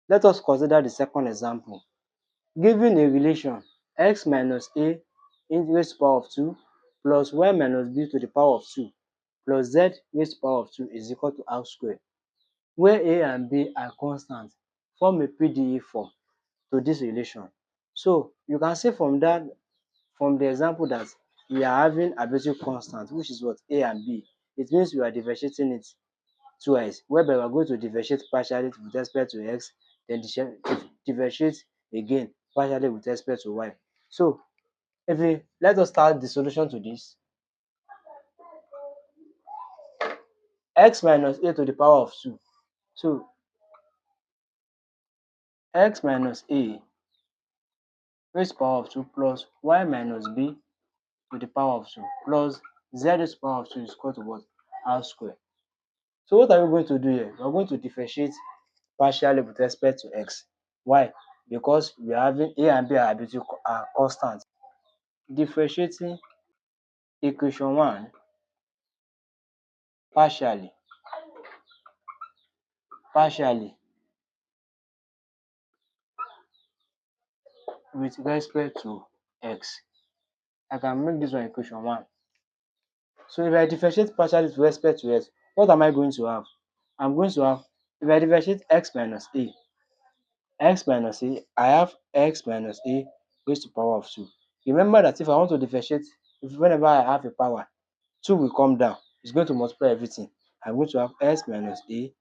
Let us consider the second example. Given a relation x minus a raised to the power of 2 plus y minus b to the power of 2 plus z raised to the power of 2 is equal to r squared, where a and b are constant, form a PDE form to this relation. So you can see from the example that we are having arbitrary constant, which is what a and b. It means we are differentiating it twice, whereby we are going to differentiate partially with respect to x, then differentiate again partially with respect to y. So let us start the solution to this. X minus a to the power of 2. So x minus a raised to the power of 2 plus y minus b to the power of 2 plus z raised to the power of 2 is equal to what? R squared. So what are we going to do here? We are going to differentiate partially with respect to x. Why? Because we are having a and b are constant. Differentiating equation 1 partially with respect to x. I can make this one equation 1. So if I differentiate partially with respect to x, what am I going to have? I'm going to have, if I differentiate x minus a, I have x minus a raised to the power of 2. Remember that if I want to differentiate, whenever I have a power, 2 will come down. It's going to multiply everything. I'm going to have x minus a,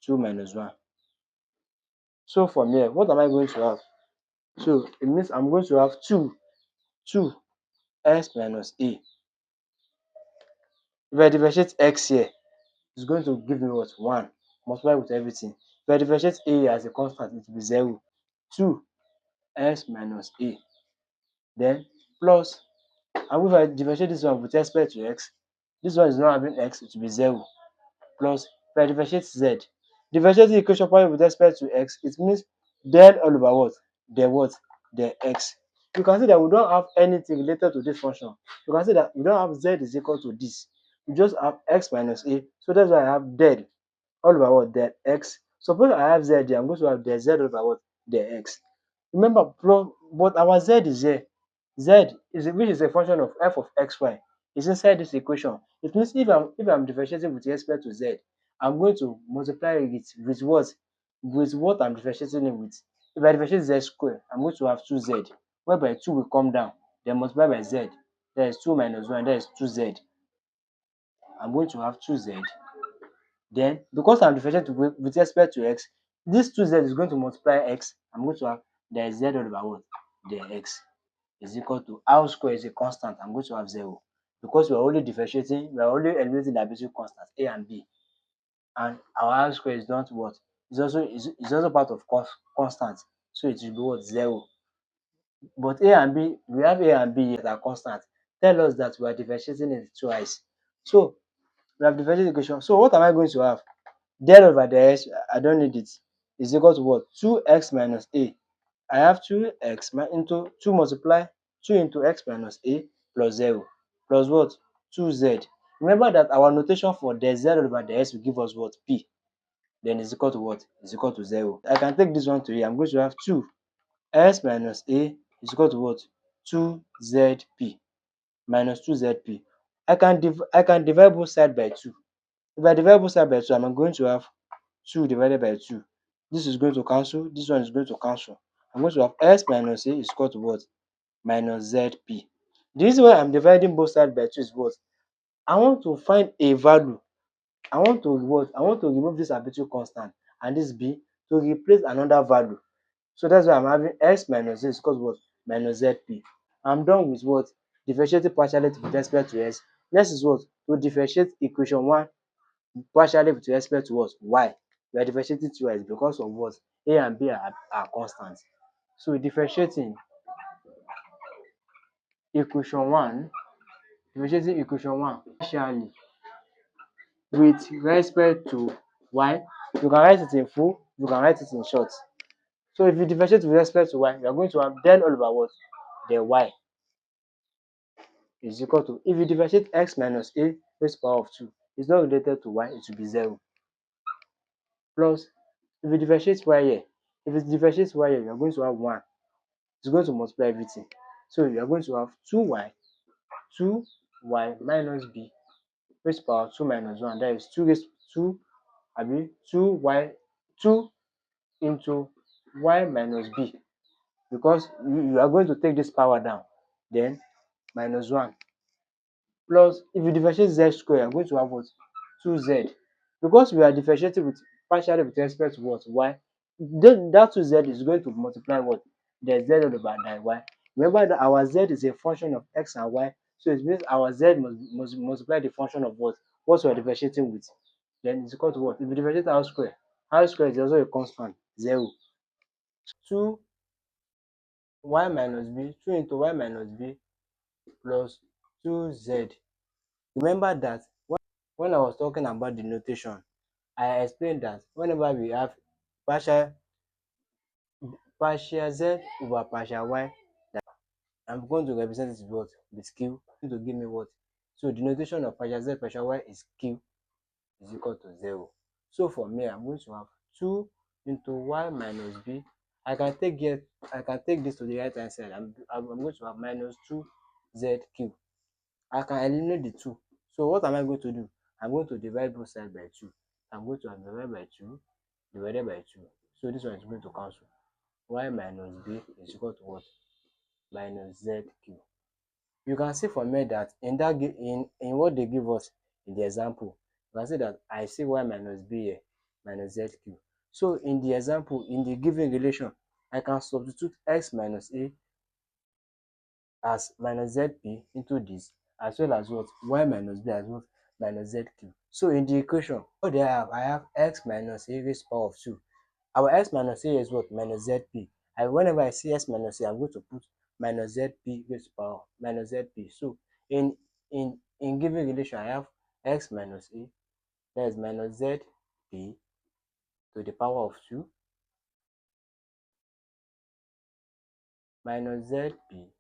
2 minus 1. So from here, what am I going to have? So it means I'm going to have 2 x minus a. If I differentiate x here, it's going to give me what? 1. Multiply with everything. If I differentiate a as a constant, it will be 0. 2 x minus a. Then plus, and if I differentiate this one with respect to x, this one is not having x, it will be 0. Plus, if I differentiate z, differentiate the equation probably with respect to x, it means del all over what? The x. You can see that we don't have anything related to this function. You can see that we don't have z is equal to this. We just have x minus a. So that's why I have del all over what? The x. Suppose I have z there, I'm going to have the z over what? The x. Remember, but our z is here. Z is which is a function of f of xy is inside this equation. It means if I'm differentiating with respect to z, I'm going to multiply it with what? With what I'm differentiating it with. If I differentiate z square, I'm going to have 2z, whereby 2 will come down, then multiply by z. That is 2 minus 1, that is 2z. I'm going to have 2z. Then, because I'm differentiating with respect to x, this 2z is going to multiply x. I'm going to have the z over what? The x is equal to r square is a constant. I'm going to have 0. Because we are only differentiating, we are only eliminating the arbitrary constants a and b. And our r square is not what? It's also part of constant. So it will be what? 0. But a and b, we have a and b that are constant. Tell us that we are differentiating it twice. So we have differentiated equation. So what am I going to have? Del over the x, I don't need it, is equal to what? 2x minus a. I have 2x into 2 multiply 2 into x minus a plus 0 plus what? 2z. Remember that our notation for the z over the x will give us what? P. Then is equal to what? Is equal to 0. I can take this one to here. I'm going to have 2x minus a is equal to what? 2zp minus 2zp. I can divide both sides by 2. If I divide both sides by 2, I'm going to have 2 divided by 2. This is going to cancel. This one is going to cancel. I'm going to have s minus a is equal to what? Minus zp. The reason why I'm dividing both sides by 2 is what? I want to find a value. I want to what? I want to remove this arbitrary constant and this b to replace another value. So that's why I'm having s minus a is equal to what? Minus zp. I'm done with what? Differentiating partially with respect to s. Next is what? To differentiate equation 1 partially with respect to what? Y. We are differentiating twice because of what? A and B are constant. So differentiating equation 1, partially with respect to y, you can write it in full, you can write it in short. So if you differentiate with respect to y, you are going to have del all over what? The y is equal to, if you differentiate x minus a raised to the power of 2, it's not related to y, it will be 0. Plus, if you differentiate y here, If it differentiates y here, you are going to have 1. It's going to multiply everything. So you are going to have 2y minus b raised to power 2 minus 1. That is 2 raised to 2, 2y 2 into y minus b, because you are going to take this power down, then minus 1 plus, if you differentiate z square, you are going to have what? 2z. Because we are differentiating with partially with respect to what? Y. That 2z is going to multiply what? The z all over the y. Remember that our z is a function of x and y, so it means our z must multiply the function of what? What we are differentiating with. Then it's equal to what? If you differentiate r square is also a constant, 0. 2 y minus b, 2 into y minus b plus 2z. Remember that when I was talking about the notation, I explained that whenever we have partial z over partial y, I'm going to represent it with what? With q. Going to give me what? So the notation of partial z partial y is q is equal to 0. So for me, I'm going to have 2 into y minus b. I can take this to the right hand side. I'm going to have minus 2zq. I can eliminate the 2. So what am I going to do? I'm going to divide both sides by 2. I'm going to have divided by 2 divided by 2. So this one is going to cancel. Y minus b is equal to what? Minus zq. You can see from here that in what they give us in the example, you can see that I see y minus b here minus zq. So in the example, in the given relation, I can substitute x minus a as minus zp into this, as well as what? Y minus b as what? Minus zq. So in the equation, what do I have x minus a raised to power of 2. Our x minus a is what? Minus zp. And whenever I see x minus a, I'm going to put minus zp raised to power minus zp. So in given relation, I have x minus a, that is minus zp to the power of 2 minus zp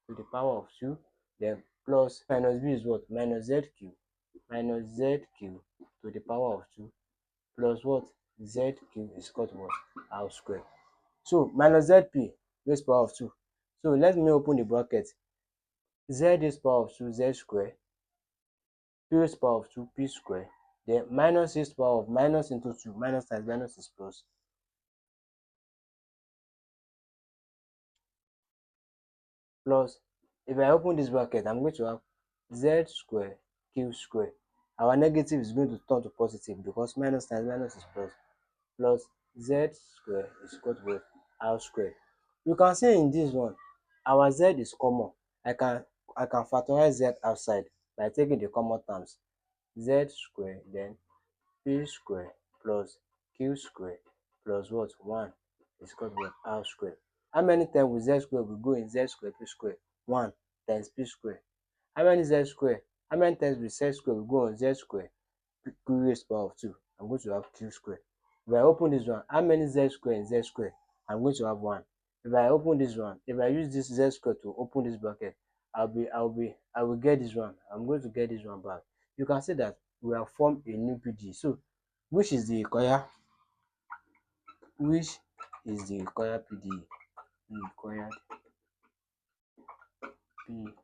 to the power of 2, then plus minus b is what? Minus zq to the power of 2 plus what? Zq is equal to what? R square. So minus zp raised to power of 2. So let me open the bracket. Z raised to power of 2 z square, p raised to power of 2 p square, then minus raised to power of minus into 2, minus times minus is plus, plus, if I open this bracket, I'm going to have z square q square. Our negative is going to turn to positive because minus times minus is plus z square is equal to what? R square. You can see in this one, our z is common. I can factorize z outside by taking the common terms. Z square, then p square plus q square plus what? 1 is equal to what? R square. How many times will z square will go in z square p square? 1 times p square. How many z square? How many times will z square will go on z square? Q raised to power of 2. I'm going to have q square. If I open this one, how many z square in z square? I'm going to have 1. If I open this one, if I use this z square to open this bracket, I will get this one. I'm going to get this one back. You can see that we have formed a new PDE. So which is the required PDE? The required PDE.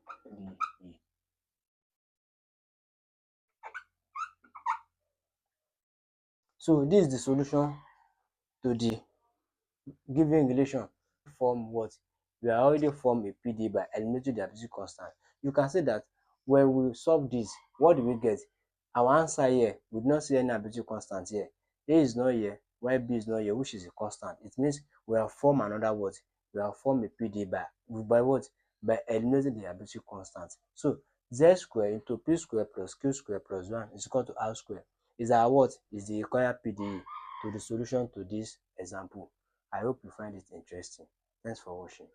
So this is the solution to the given relation. Form what? We are already formed a PDE by eliminating the arbitrary constant. You can see that when we solve this, what do we get? Our answer here, we do not see any arbitrary constant here. A is not here, while B is not here, which is a constant. It means we have formed another what? We have formed a PDE by what? By eliminating the arbitrary constant. So z square into p square plus q square plus 1 is equal to r square. Is our what? Is the required PDE to the solution to this example. I hope you find it interesting. Thanks for watching.